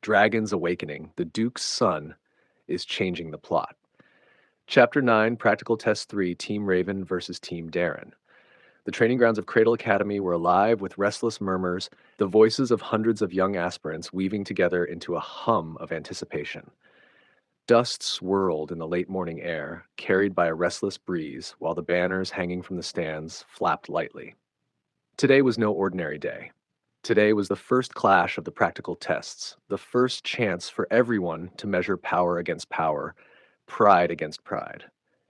Dragons Awakening, the Duke's son is changing the plot. Chapter 9, Practical Test 3, Team Raven versus Team Darren. The training grounds of Cradle Academy were alive with restless murmurs, the voices of hundreds of young aspirants weaving together into a hum of anticipation. Dust swirled in the late morning air, carried by a restless breeze, while the banners hanging from the stands flapped lightly. Today was no ordinary day. Today was the first clash of the practical tests, the first chance for everyone to measure power against power, pride against pride.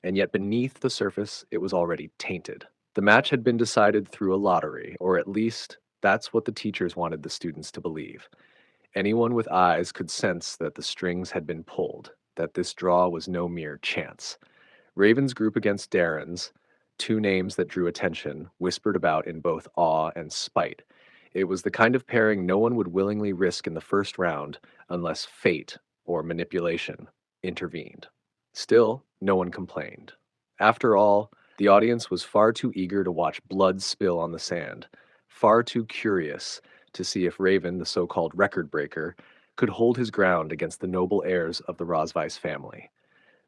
And yet beneath the surface, it was already tainted. The match had been decided through a lottery, or at least that's what the teachers wanted the students to believe. Anyone with eyes could sense that the strings had been pulled, that this draw was no mere chance. Raven's group against Darren's, two names that drew attention, whispered about in both awe and spite. It was the kind of pairing no one would willingly risk in the first round unless fate or manipulation intervened. Still, no one complained. After all, the audience was far too eager to watch blood spill on the sand, far too curious to see if Raven, the so-called record breaker, could hold his ground against the noble heirs of the Ros Vaise family.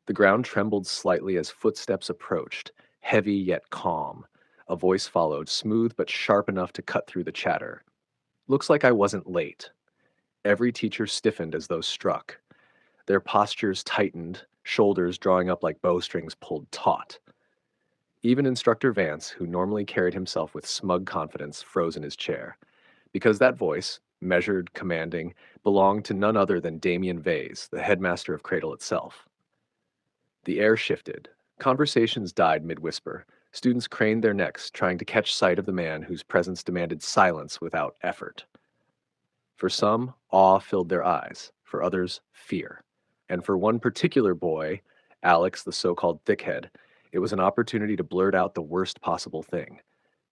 The ground trembled slightly as footsteps approached, heavy yet calm. A voice followed, smooth but sharp enough to cut through the chatter. "Looks like I wasn't late." Every teacher stiffened as though struck. Their postures tightened, shoulders drawing up like bowstrings pulled taut. Even Instructor Vance, who normally carried himself with smug confidence, froze in his chair. Because that voice, measured, commanding, belonged to none other than Damien Vaise, the headmaster of Cradle itself. The air shifted. Conversations died mid-whisper. Students craned their necks, trying to catch sight of the man whose presence demanded silence without effort. For some, awe filled their eyes. For others, fear. And for one particular boy, Alex, the so-called thickhead, it was an opportunity to blurt out the worst possible thing.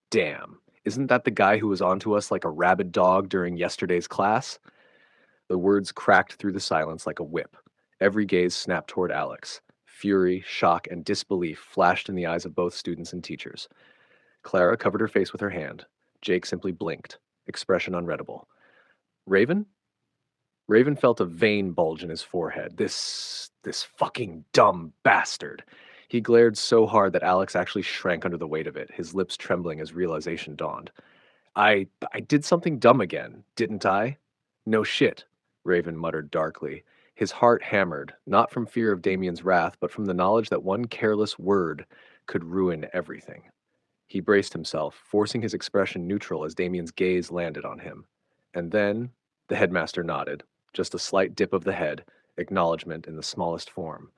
"Damn, isn't that the guy who was onto us like a rabid dog during yesterday's class?" The words cracked through the silence like a whip. Every gaze snapped toward Alex. Fury, shock, and disbelief flashed in the eyes of both students and teachers. Clara covered her face with her hand. Jake simply blinked, expression unreadable. Raven? Raven felt a vein bulge in his forehead. This fucking dumb bastard. He glared so hard that Alex actually shrank under the weight of it, his lips trembling as realization dawned. I did something dumb again, didn't I?" "No shit," Raven muttered darkly. His heart hammered, not from fear of Damien's wrath, but from the knowledge that one careless word could ruin everything. He braced himself, forcing his expression neutral as Damien's gaze landed on him. And then the headmaster nodded, just a slight dip of the head, acknowledgement in the smallest form.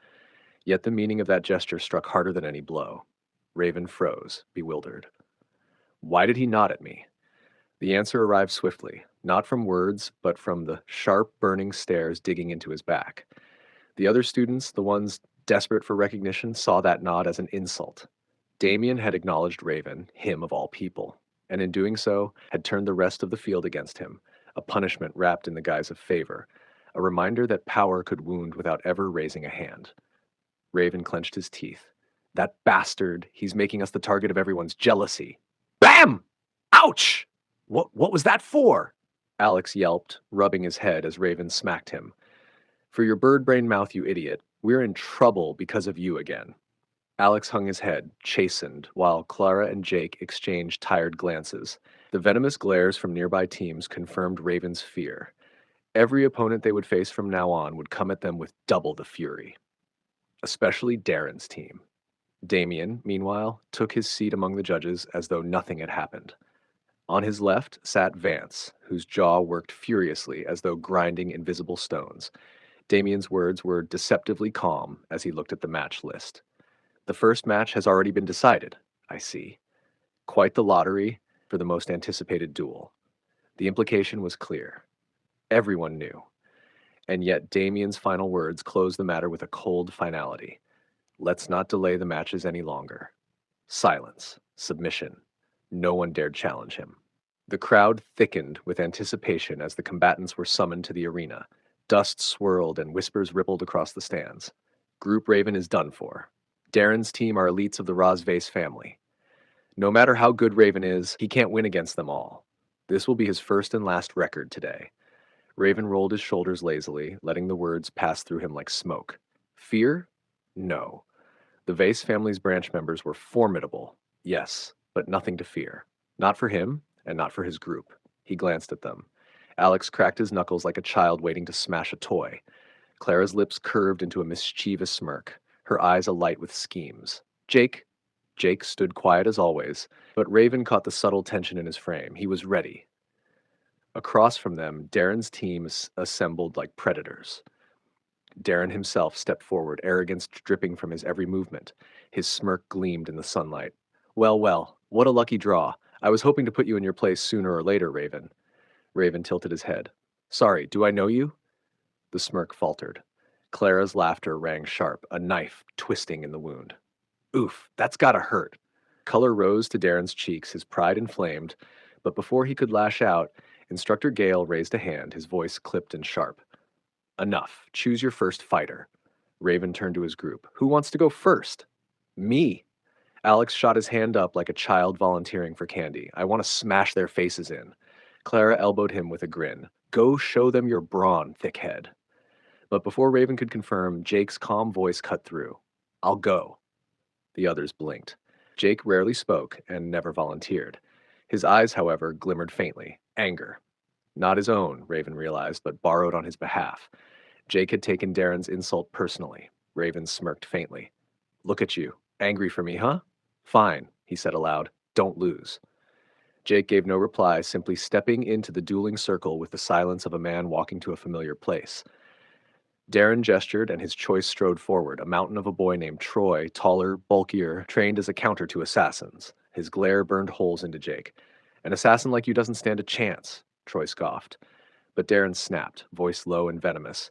Yet the meaning of that gesture struck harder than any blow. Raven froze, bewildered. Why did he nod at me? The answer arrived swiftly, not from words, but from the sharp, burning stares digging into his back. The other students, the ones desperate for recognition, saw that nod as an insult. Damien had acknowledged Raven, him of all people, and in doing so, had turned the rest of the field against him, a punishment wrapped in the guise of favor, a reminder that power could wound without ever raising a hand. Raven clenched his teeth. "That bastard, he's making us the target of everyone's jealousy." Bam! Ouch! What was that for?" Alex yelped, rubbing his head as Raven smacked him. "For your bird-brained mouth, you idiot. We're in trouble because of you again." Alex hung his head, chastened, while Clara and Jake exchanged tired glances. The venomous glares from nearby teams confirmed Raven's fear. Every opponent they would face from now on would come at them with double the fury. Especially Darren's team. Damien, meanwhile, took his seat among the judges as though nothing had happened. On his left sat Vance, whose jaw worked furiously as though grinding invisible stones. Damien's words were deceptively calm as he looked at the match list. "The first match has already been decided, I see. Quite the lottery for the most anticipated duel." The implication was clear. Everyone knew. And yet Damien's final words closed the matter with a cold finality. Let's not delay the matches any longer. Silence. Submission. No one dared challenge him. The crowd thickened with anticipation as the combatants were summoned to the arena. Dust swirled and whispers rippled across the stands. Group Raven is done for. Darren's team are elites of the Ros Vaise family. No matter how good Raven is, he can't win against them all. This will be his first and last record today. Raven rolled his shoulders lazily, letting the words pass through him like smoke. Fear? No. The Vaise family's branch members were formidable, yes, but nothing to fear. Not for him, and not for his group. He glanced at them. Alex cracked his knuckles like a child waiting to smash a toy. Clara's lips curved into a mischievous smirk, her eyes alight with schemes. Jake? Jake stood quiet as always, but Raven caught the subtle tension in his frame. He was ready. Across from them, Darren's team assembled like predators. Darren himself stepped forward, arrogance dripping from his every movement. His smirk gleamed in the sunlight. Well, well, what a lucky draw. I was hoping to put you in your place sooner or later, Raven. Raven tilted his head. Sorry, do I know you? The smirk faltered. Clara's laughter rang sharp, a knife twisting in the wound. Oof, that's gotta hurt. Color rose to Darren's cheeks, his pride inflamed, but before he could lash out, Instructor Gale raised a hand, his voice clipped and sharp. Enough. Choose your first fighter. Raven turned to his group. Who wants to go first? Me. Alex shot his hand up like a child volunteering for candy. I want to smash their faces in. Clara elbowed him with a grin. Go show them your brawn, thickhead. But before Raven could confirm, Jake's calm voice cut through. I'll go. The others blinked. Jake rarely spoke and never volunteered. His eyes, however, glimmered faintly. Anger. Not his own, Raven realized, but borrowed on his behalf. Jake had taken Darren's insult personally. Raven smirked faintly. Look at you. Angry for me, huh? Fine, he said aloud. Don't lose. Jake gave no reply, simply stepping into the dueling circle with the silence of a man walking to a familiar place. Darren gestured, and his choice strode forward, a mountain of a boy named Troy, taller, bulkier, trained as a counter to assassins. His glare burned holes into Jake. An assassin like you doesn't stand a chance, Troy scoffed. But Darren snapped, voice low and venomous.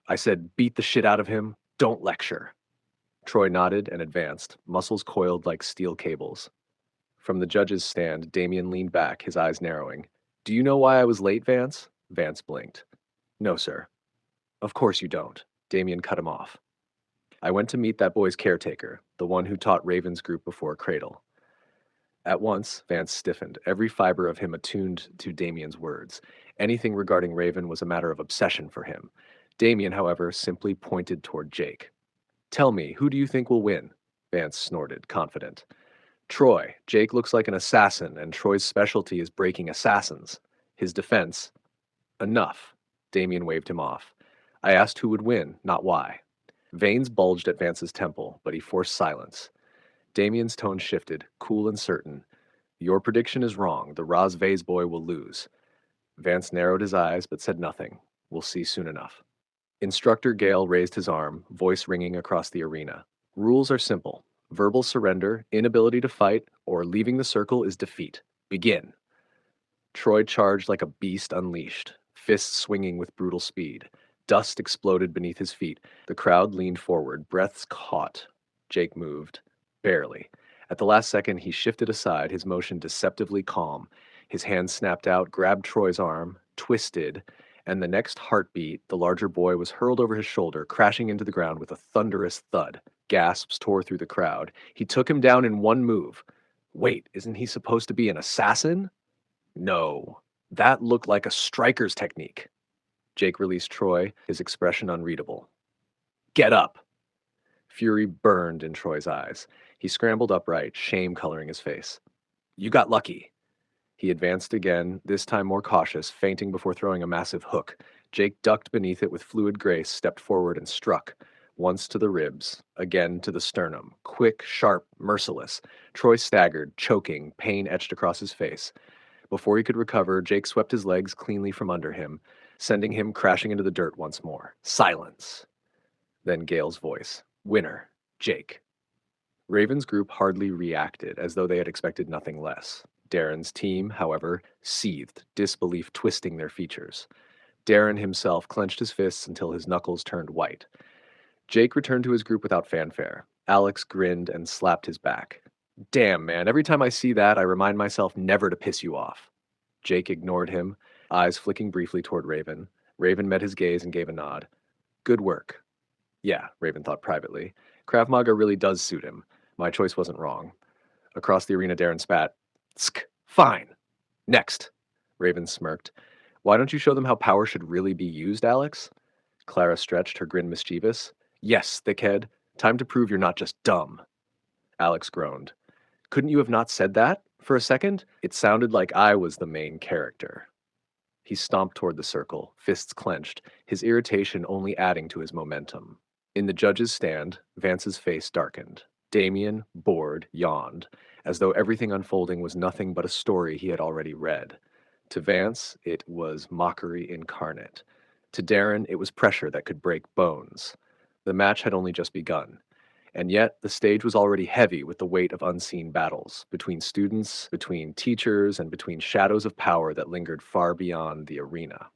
I said, beat the shit out of him, don't lecture. Troy nodded and advanced, muscles coiled like steel cables. From the judge's stand, Damien leaned back, his eyes narrowing. Do you know why I was late, Vance? Vance blinked. No, sir. Of course you don't. Damien cut him off. I went to meet that boy's caretaker, the one who taught Raven's group before Cradle. At once, Vance stiffened, every fiber of him attuned to Damien's words. Anything regarding Raven was a matter of obsession for him. Damien, however, simply pointed toward Jake. Tell me, who do you think will win? Vance snorted, confident. Troy. Jake looks like an assassin, and Troy's specialty is breaking assassins. His defense. Enough. Damien waved him off. I asked who would win, not why. Veins bulged at Vance's temple, but he forced silence. Damien's tone shifted, cool and certain. Your prediction is wrong. The Ros Vaise boy will lose. Vance narrowed his eyes, but said nothing. We'll see soon enough. Instructor Gale raised his arm, voice ringing across the arena. Rules are simple. Verbal surrender, inability to fight, or leaving the circle is defeat. Begin. Troy charged like a beast unleashed, fists swinging with brutal speed. Dust exploded beneath his feet. The crowd leaned forward, breaths caught. Jake moved. Barely. At the last second, he shifted aside, his motion deceptively calm. His hand snapped out, grabbed Troy's arm, twisted, and the next heartbeat, the larger boy was hurled over his shoulder, crashing into the ground with a thunderous thud. Gasps tore through the crowd. He took him down in one move. Wait, isn't he supposed to be an assassin? No. That looked like a striker's technique. Jake released Troy, his expression unreadable. Get up! Fury burned in Troy's eyes. He scrambled upright, shame coloring his face. You got lucky. He advanced again, this time more cautious, feinting before throwing a massive hook. Jake ducked beneath it with fluid grace, stepped forward and struck. Once to the ribs, again to the sternum. Quick, sharp, merciless. Troy staggered, choking, pain etched across his face. Before he could recover, Jake swept his legs cleanly from under him, sending him crashing into the dirt once more. Silence. Then Gale's voice. Winner, Jake. Raven's group hardly reacted, as though they had expected nothing less. Darren's team, however, seethed, disbelief twisting their features. Darren himself clenched his fists until his knuckles turned white. Jake returned to his group without fanfare. Alex grinned and slapped his back. Damn, man, every time I see that, I remind myself never to piss you off. Jake ignored him, eyes flicking briefly toward Raven. Raven met his gaze and gave a nod. Good work. Yeah, Raven thought privately. Krav Maga really does suit him. My choice wasn't wrong. Across the arena, Darren spat. Tsk, fine. Next. Raven smirked. Why don't you show them how power should really be used, Alex? Clara stretched, her grin mischievous. Yes, thickhead. Time to prove you're not just dumb. Alex groaned. Couldn't you have not said that? For a second, it sounded like I was the main character. He stomped toward the circle, fists clenched, his irritation only adding to his momentum. In the judge's stand, Vance's face darkened. Damien, bored, yawned, as though everything unfolding was nothing but a story he had already read. To Vance, it was mockery incarnate. To Darren, it was pressure that could break bones. The match had only just begun. And yet, the stage was already heavy with the weight of unseen battles between students, between teachers, and between shadows of power that lingered far beyond the arena.